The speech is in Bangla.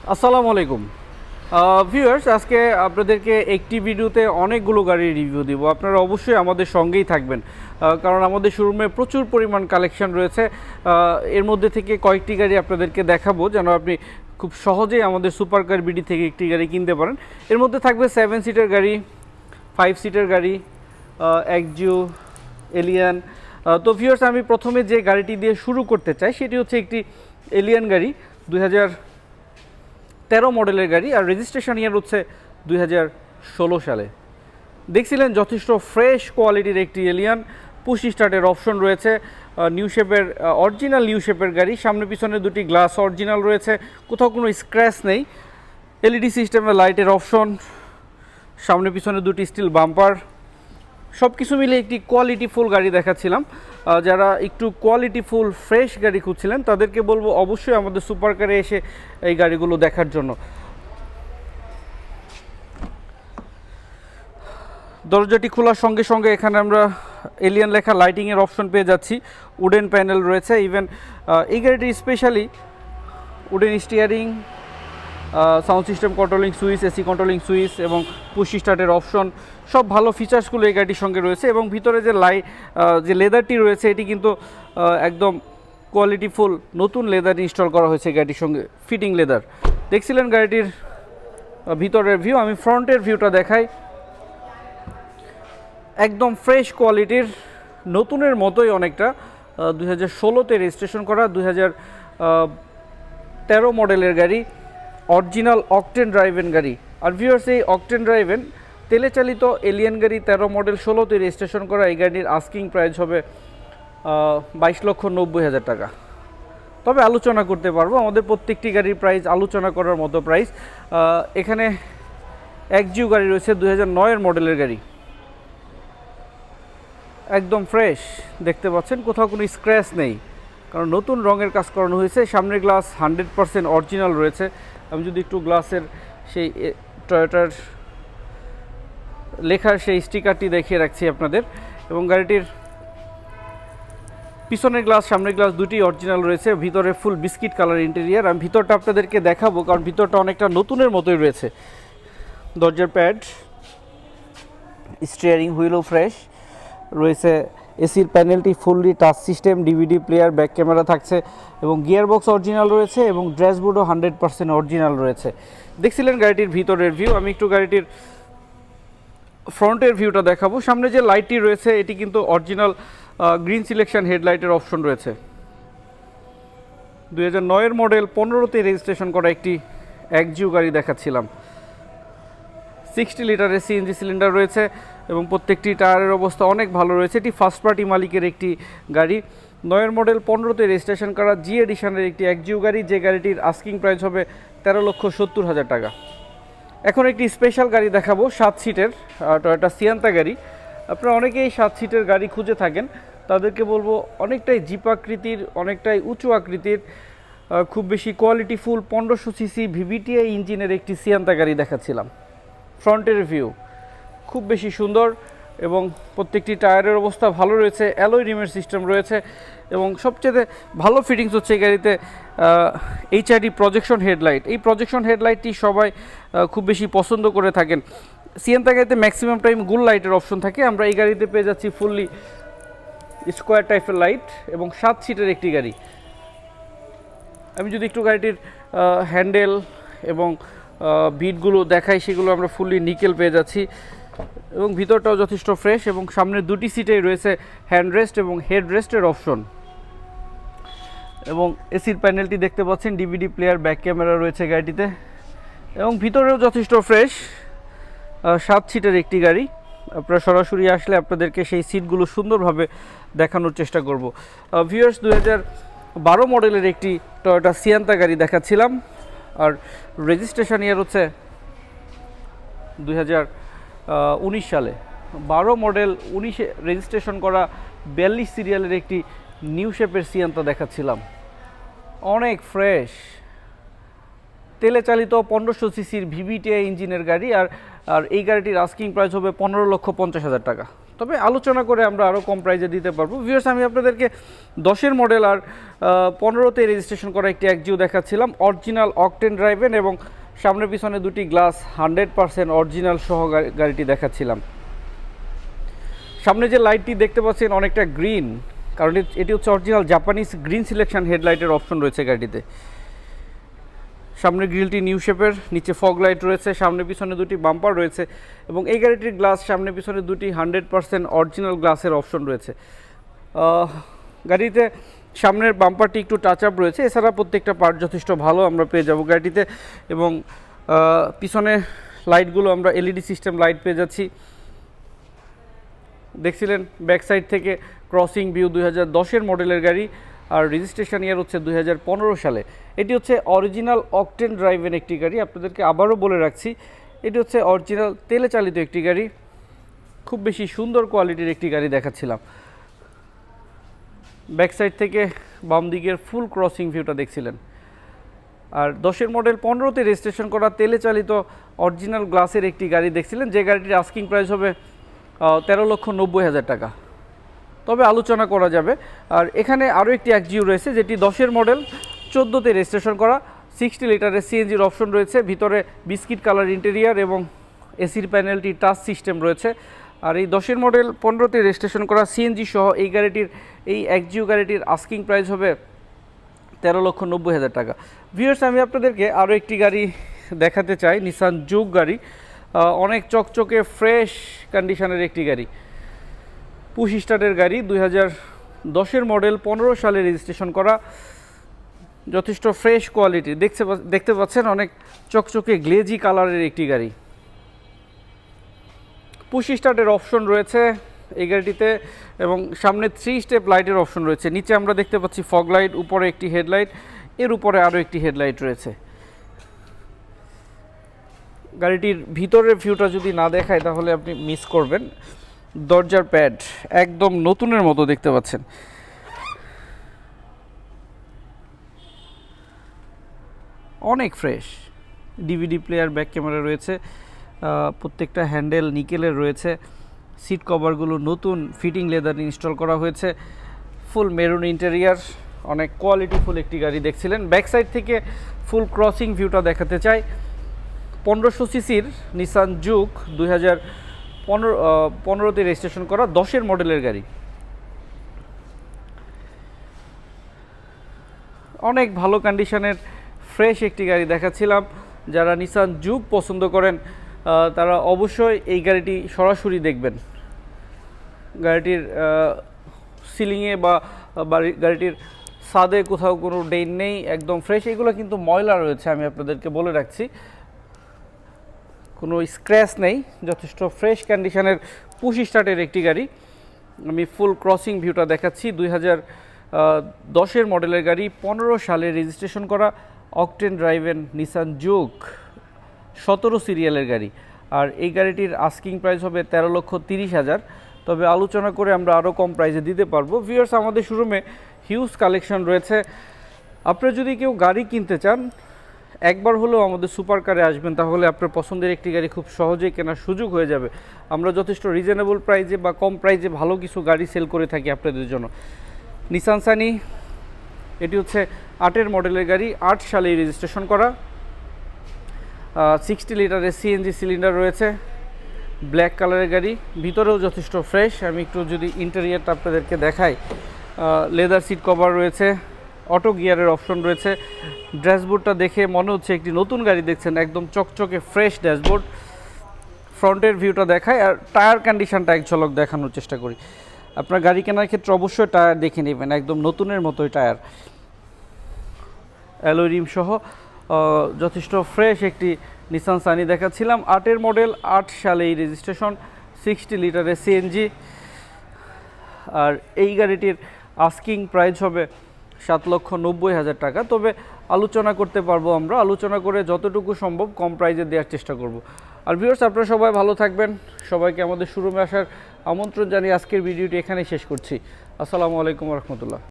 আসসালামু আলাইকুম ভিউয়ার্স, আজকে আপনাদেরকে একটি ভিডিওতে অনেকগুলো গাড়ির রিভিউ দিব। আপনারা অবশ্যই আমাদের সঙ্গেই থাকবেন, কারণ আমাদের শোরুমে প্রচুর পরিমাণ কালেকশন রয়েছে। এর মধ্যে থেকে কয়েকটি গাড়ি আপনাদেরকে দেখাবো যেন আপনি খুব সহজেই আমাদের সুপার কার বিডি থেকে একটি গাড়ি কিনতে পারেন। এর মধ্যে থাকবে 7 সিটের গাড়ি, 5 সিটের গাড়ি, অ্যাক্সিও, এলিয়ান। তো ভিউয়ার্স, আমি প্রথমে যে গাড়িটি দিয়ে শুরু করতে চাই সেটি হচ্ছে একটি এলিয়ান গাড়ি, 2013 মডেলের গাড়ি, আর রেজিস্ট্রেশন ইয়ার হচ্ছে 2016 সালে। দেখছিলেন যথেষ্ট ফ্রেশ কোয়ালিটির একটি এলিয়ান, পুশ স্টার্টের অপশন রয়েছে, নিউ শেপের অরিজিনাল নিউ শেপের গাড়ি, সামনে পিছনে দুটি গ্লাস অরিজিনাল রয়েছে, কোথাও কোনো স্ক্র্যাচ নেই, এলইডি সিস্টেমের লাইটের অপশন, সামনে পিছনে দুটি স্টিল বাম্পার, সব কিছু মিলে একটি কোয়ালিটিফুল গাড়ি দেখাচ্ছিলাম। যারা একটু কোয়ালিটিফুল ফ্রেশ গাড়ি খুঁজছিলেন তাদেরকে বলবো অবশ্যই আমাদের সুপার কারে এসে এই গাড়িগুলো দেখার জন্য। দরজাটি খোলার সঙ্গে সঙ্গে এখানে আমরা এলিয়ান লেখা লাইটিংয়ের অপশন পেয়ে যাচ্ছি, উডেন প্যানেল রয়েছে। ইভেন এই গাড়িটি specially wooden steering, sound system controlling switch, AC controlling switch এবং পুশ স্টার্টের অপশন, সব ভালো ফিচার্সগুলো এই গাড়িটির সঙ্গে রয়েছে। এবং ভিতরে যে লেদারটি রয়েছে এটি কিন্তু একদম কোয়ালিটিফুল নতুন লেদার ইনস্টল করা হয়েছে গাড়িটির সঙ্গে, ফিটিং লেদার। দেখছিলেন গাড়িটির ভিতরের ভিউ, আমি ফ্রন্টের ভিউটা দেখাই। একদম ফ্রেশ কোয়ালিটির, নতুনের মতোই অনেকটা। 2016তে রেজিস্ট্রেশন করা, 2013 মডেলের গাড়ি, অরিজিনাল অকটেন ড্রাইভেন গাড়ি। আর ভিউয়ার্স, এই অকটেন ড্রাইভেন তেলে চালিত এলিয়ান গাড়ি, 13 মডেল, 16তে রেজিস্ট্রেশন করা এই গাড়ির আস্কিং প্রাইস হবে 22,90,000 টাকা। তবে আলোচনা করতে পারবো, আমাদের প্রত্যেকটি গাড়ির প্রাইস আলোচনা করার মতো প্রাইস। এখানে অ্যাক্সিও গাড়ি রয়েছে, 2009 মডেলের গাড়ি, একদম ফ্রেশ দেখতে পাচ্ছেন, কোথাও কোনো স্ক্র্যাচ নেই, কারণ নতুন রঙের কাজ করানো হয়েছে। সামনের গ্লাস 100% অরিজিনাল রয়েছে। আমি যদি একটু গ্লাসের সেই টয়োটার লেখার সেই স্টিকারটি দেখিয়ে রাখছি আপনাদের। এবং গাড়িটির পিছনের গ্লাস, সামনের গ্লাস দুটি অরিজিনাল রয়েছে। ভিতরে ফুল বিস্কিট কালার ইন্টেরিয়ার। আমি ভিতরটা আপনাদেরকে দেখাবো কারণ ভিতরটা অনেকটা নতুনের মতোই রয়েছে। দরজার প্যাড, স্টিয়ারিং হুইলও ফ্রেশ রয়েছে, এসির প্যানেলটি fully touch system, DVD player, back camera থাকছে এবং গিয়ার বক্স অরিজিনাল রয়েছে এবং ড্যাশবোর্ডও 100% অরিজিনাল রয়েছে। দেখছিলেন গাড়িটির ভিতরের ভিউ, আমি একটু গাড়িটির ফ্রন্টের ভিউটা দেখাবো। সামনে যে লাইটটি রয়েছে এটি কিন্তু অরিজিনাল গ্রিন সিলেকশন হেডলাইটের অপশন রয়েছে। 2009 মডেল, 15তে রেজিস্ট্রেশন করা একটি অ্যাক্সিও গাড়ি দেখাচ্ছিলাম। 60 লিটারের সিএনজি সিলিন্ডার রয়েছে এবং প্রত্যেকটি টায়ারের অবস্থা অনেক ভালো রয়েছে। এটি ফার্স্ট পার্টি মালিকের একটি গাড়ি, 9 মডেল, 15তে রেজিস্ট্রেশন করা জি এডিশনের একটি অ্যাক্সিও গাড়ি, যে গাড়িটির আস্কিং প্রাইস হবে 13,70,000 টাকা। এখন একটি স্পেশাল গাড়ি দেখাবো, 7 সিটের টয়োটা সিয়েন্তা গাড়ি। আপনারা অনেকেই 7 সিটের গাড়ি খুঁজে থাকেন, তাদেরকে বলবো অনেকটাই জিপ আকৃতির, অনেকটাই উঁচু আকৃতির, খুব বেশি কোয়ালিটিফুল 1500 সিসি ভিভিটিআই ইঞ্জিনের একটি সিয়েন্তা গাড়ি দেখাচ্ছিলাম। ফ্রন্টের ভিউ খুব বেশি সুন্দর এবং প্রত্যেকটি টায়ারের অবস্থা ভালো রয়েছে, অ্যালয় রিমের সিস্টেম রয়েছে এবং সবচেয়ে ভালো ফিটিংস হচ্ছে এই গাড়িতে এইচআইডি প্রজেকশন হেডলাইট। এই প্রজেকশন হেডলাইটটি সবাই খুব বেশি পছন্দ করে থাকেন। সিয়েন্তা গাড়িতে ম্যাক্সিমাম টাইম গুল লাইটের অপশন থাকে, আমরা এই গাড়িতে পেয়ে যাচ্ছি ফুললি স্কোয়ার টাইপের লাইট এবং 7 সিটের একটি গাড়ি। আমি যদি একটু গাড়িটির হ্যান্ডেল এবং বিটগুলো দেখাই, সেগুলো আমরা ফুললি নিকেল পেয়ে যাচ্ছি এবং ভিতরটাও যথেষ্ট ফ্রেশ এবং সামনের দুটি সিটেই রয়েছে হ্যান্ডরেস্ট এবং হেডরেস্টের অপশন এবং এসির প্যানেলটি দেখতে পাচ্ছেন, ডিভিডি প্লেয়ার, ব্যাক ক্যামেরা রয়েছে গাড়িটিতে এবং ভিতরেও যথেষ্ট ফ্রেশ। 7 সিটের একটি গাড়ি, আপনারা সরাসরি আসলে আপনাদেরকে সেই সিটগুলো সুন্দরভাবে দেখানোর চেষ্টা করব। ভিউয়ার্স, 2012 মডেলের একটি টয়োটা সিয়েন্তা গাড়ি দেখাচ্ছিলাম আর রেজিস্ট্রেশন ইয়ার হচ্ছে 2019 সালে। 12 মডেল, 19-এ রেজিস্ট্রেশন করা 42 সিরিয়ালের একটি নিউ শেপের সিয়েন্তা দেখাচ্ছিলাম, অনেক ফ্রেশ, তেলে চালিত 1500 সিসির ভিভিটিআই ইঞ্জিনের গাড়ি। আর এই গাড়িটির আস্কিং প্রাইস হবে 15,50,000 টাকা। তবে আলোচনা করে আমরা আরও কম প্রাইজে দিতে পারবো। ভিউয়ার্স, আমি আপনাদেরকে 10-এর মডেল আর 15তে রেজিস্ট্রেশন করা একটি অ্যাক্সিও দেখাচ্ছিলাম, অরিজিনাল অকটেন ড্রাইভেন এবং সামনে পিছনে দুটি গ্লাস 100% অরিজিনাল সহ গাড়িটি দেখাচ্ছিলাম। সামনে যে লাইটটি দেখতে পাচ্ছেন অনেকটা গ্রিন, কারণ এটি হচ্ছে অরিজিনাল জাপানিজ গ্রিন সিলেকশন হেডলাইটের অপশন রয়েছে গাড়িতে। সামনের গ্রিলটি নিউ শেপের, নিচে ফগ লাইট রয়েছে, সামনে পিছনে দুটি বাম্পার রয়েছে এবং এই গাড়িটির গ্লাস সামনে পিছনে দুটি 100% অরিজিনাল গ্লাসের অপশন রয়েছে। গাড়িতে সামনের বাম্পারটি একটু টাচ আপ রয়েছে, এছাড়া প্রত্যেকটা পার্ট যথেষ্ট ভালো আমরা পেয়ে যাব গাড়িটিতে। এবং পিছনে লাইটগুলো আমরা এলইডি সিস্টেম লাইট পেয়ে যাচ্ছি। দেখছিলেন ব্যাক সাইড থেকে ক্রসিং ভিউ, 2010-এর মডেলের গাড়ি আর রেজিস্ট্রেশন ইয়ার হচ্ছে 2015 সালে। এটি হচ্ছে অরিজিনাল অকটেন ড্রাইভেন একটি গাড়ি। আপনাদেরকে আবারও বলে রাখছি, এটি হচ্ছে অরিজিনাল তেলে চালিত একটি গাড়ি, খুব বেশি সুন্দর কোয়ালিটির একটি গাড়ি দেখাচ্ছিলাম। ব্যাক সাইড থেকে বাম দিকের ফুল ক্রসিং ভিউটা দেখছিলেন। আর 10-এর মডেল 15তে রেজিস্ট্রেশন করা তেলে চালিত অরিজিনাল গ্লাসের একটি গাড়ি দেখছিলেন, যে গাড়িটির আস্কিং প্রাইস হবে 13,90,000 টাকা, তবে আলোচনা করা যাবে। আর এখানে আরও একটি অ্যাক্সিও রয়েছে যেটি 10-এর মডেল 14তে রেজিস্ট্রেশন করা, 60 লিটারের সিএনজির অপশন রয়েছে, ভিতরে বিস্কিট কালার ইন্টেরিয়ার এবং এসির প্যানেলটি টাচ সিস্টেম রয়েছে। আর এই 10-এর মডেল 15তে রেজিস্ট্রেশন করা সিএনজি সহ এই গাড়িটির, এই অ্যাক্সিও গাড়িটির আস্কিং প্রাইস হবে 13,90,000 টাকা। ভিউয়ার্স, আমি আপনাদেরকে আরও একটি গাড়ি দেখাতে চাই, নিসান জুক গাড়ি, অনেক চকচকে ফ্রেশ কন্ডিশনের একটি গাড়ি, পুশ স্টার্টের গাড়ি, 2010-এর মডেল 15 সালে রেজিস্ট্রেশন করা, যথেষ্ট ফ্রেশ কোয়ালিটি দেখতে পাচ্ছেন, অনেক চকচকে গ্লেজি কালারের একটি গাড়ি। পুশ স্টার্টের অপশন রয়েছে এই গাড়িটিতে এবং সামনে 3 স্টেপ লাইটের অপশন রয়েছে। নিচে আমরা দেখতে পাচ্ছি ফগ লাইট, উপরে একটি হেডলাইট, এর উপরে আরও একটি হেডলাইট রয়েছে। গাড়িটির ভিতরের ভিউটা যদি না দেখায় তাহলে আপনি মিস করবেন। দরজার প্যাড একদম নতুনের মতো দেখতে পাচ্ছেন। অনেক fresh. DVD player, back camera রয়েছে, প্রত্যেকটা হ্যান্ডেল নিকেলের রয়েছে, সিট কভারগুলো নতুন ফিটিং লেদার ইনস্টল করা হয়েছে, ফুল মেরুন ইন্টেরিয়ার, অনেক কোয়ালিটিফুল একটি গাড়ি দেখছিলেন। ব্যাক সাইড থেকে ফুল ক্রসিং ভিউটা দেখাতে চাই। 1500 সিসির নিসান জুক 2015তে রেজিস্ট্রেশন করা 10-এর মডেলের গাড়ি, অনেক ভালো কন্ডিশনের ফ্রেশ একটি গাড়ি দেখাচ্ছিলাম। যারা নিসান জুক পছন্দ করেন তারা অবশ্যই এই গাড়িটি সরাসরি দেখবেন। গাড়িটির সিলিংয়ে বা গাড়িটির ছাদে কোথাও কোনো ডেইন নেই, একদম ফ্রেশ। এগুলো কিন্তু ময়লা রয়েছে, আমি আপনাদেরকে বলে রাখছি, কোনো স্ক্র্যাচ নেই, যথেষ্ট ফ্রেশ কন্ডিশনের পুশ স্টার্টের একটি গাড়ি। আমি ফুল ক্রসিং ভিউটা দেখাচ্ছি। 2010-এর মডেলের গাড়ি, 15 সালে রেজিস্ট্রেশন করা অকটেন ড্রাইভেন নিসান জুক 17 সিরিয়ালের গাড়ি। আর এই গাড়িটির আস্কিং প্রাইস হবে 13,30,000, তবে আলোচনা করে আমরা আরও কম প্রাইসে দিতে পারবো। ভিউয়ার্স, আমাদের শোরুমে হিউজ কালেকশন রয়েছে। আপনারা যদি কেউ গাড়ি কিনতে চান, একবার হলেও আমাদের সুপার কারে আসবেন, তাহলে আপনার পছন্দের একটি গাড়ি খুব সহজেই কেনার সুযোগ হয়ে যাবে। আমরা যথেষ্ট রিজনেবল প্রাইসে বা কম প্রাইসে ভালো কিছু গাড়ি সেল করে থাকি আপনাদের জন্য। নিসান সানি, এটি হচ্ছে 8-এর মডেলের গাড়ি, 8 সালেই রেজিস্ট্রেশন করা, 60 লিটারের সিএনজি সিলিন্ডার রয়েছে, ব্ল্যাক কালারের গাড়ি, ভিতরেও যথেষ্ট ফ্রেশ। আমি একটু যদি ইন্টেরিয়ারটা আপনাদেরকে দেখাই, লেদার সিট কভার রয়েছে, অটো গিয়ারের অপশন রয়েছে। ড্যাশবোর্ডটা দেখে মনে হচ্ছে একটি নতুন গাড়ি দেখছেন, একদম চকচকে ফ্রেশ ড্যাশবোর্ড। ফ্রন্টের ভিউটা দেখায় আর টায়ার কন্ডিশনটা এক ঝলক দেখানোর চেষ্টা করি। আপনার গাড়ি কেনার ক্ষেত্রে অবশ্যই টায়ার দেখে নেবেন, একদম নতুনের মতোই টায়ার, অ্যালয় রিম সহ যথেষ্ট ফ্রেশ একটি নিসান সানি দেখাচ্ছিলাম। 8-এর মডেল, 8 সালেই রেজিস্ট্রেশন, 60 লিটারের সিএনজি। আর এই গাড়িটির আস্কিং প্রাইস হবে 7,90,000 টাকা, তবে আলোচনা করতে পারবো আমরা, আলোচনা করে যতটুকু সম্ভব কম প্রাইসে দেওয়ার চেষ্টা করব। আর ভিউয়ার্স, আপনারা সবাই ভালো থাকবেন, সবাইকে আমাদের শোরুমে আসার আমন্ত্রণ জানিয়ে আজকের ভিডিওটি এখানেই শেষ করছি। আসসালামু আলাইকুম রহমতুল্লাহ।